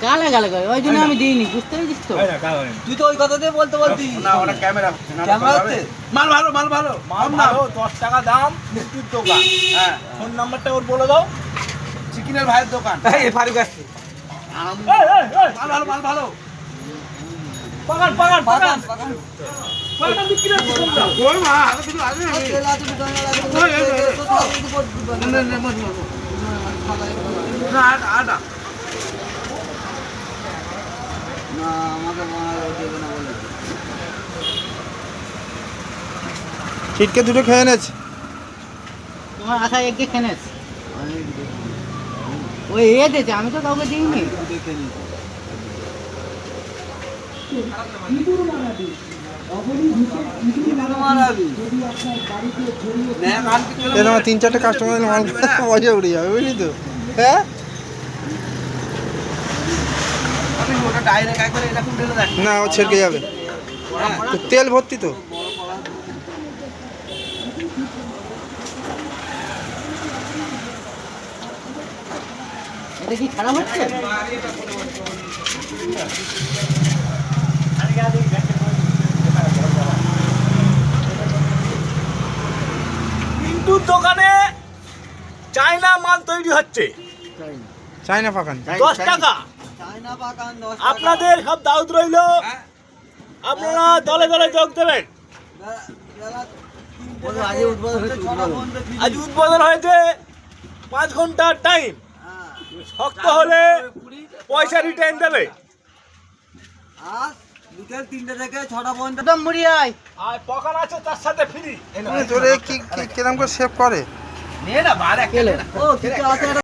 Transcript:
গালে গালে করে ওই জন্য আমি দিইনি, বুঝতে পেরেছিস তো? তুই তো ওই কথা দিয়ে বলতে বলতি না ওটা ক্যামেরা হচ্ছে না, ক্যামেরা হচ্ছে? মাল ভালো মাল ভালো মাল ভালো, 10 টাকা দাম, মিষ্টির দোকান। হ্যাঁ ফোন নাম্বারটা ওর বলে দাও। চিকেনের ভাইয়ের দোকান। এই ফারুক আসছে মাল ভালো মাল ভালো। পাকান পাকান পাকান পাকান পাকান বিক্রি হচ্ছে কোনটা? ওই মা আগে কিছু আগে না আটা ছিটকে দুটো খেয়ে নেছে। তোমার আশা একে খেনেছ ওই এ দিয়েছে, আমি তো কাউকে দিইনি। এরকম 3-4টে কাস্টমার এলে মাল পয়সা উড়ে যাবে, বুঝলি তো? হ্যাঁ ওটা ডাইরেক্ট একবার এরকম ঢেলে দেখ। না, ও ছেড়কে যাবে তো, তেল ভর্তি তো। এটা কি খারাপ হচ্ছে? মিন্টুর দোকানে চায়না মাল তৈরি হচ্ছে, চায়না পাকান 10 টাকা। আপনাদের সব দাওয়াত রইল, আপনারা দলে দলে যোগ দেবেন। আজ উদ্বোধন হয়েছে, 5 ঘন্টার টাইম। শক্ত হলে পয়সা রিটার্ন দেবে। বিকেল 3টে থেকে 6টা পর্যন্ত একদম মুড়ি আয়। আর পকান আছে তার সাথে ফ্রি। তোরে কি কিরম করে সেভ করে? নে না বারে কেলো ও কিছু আছে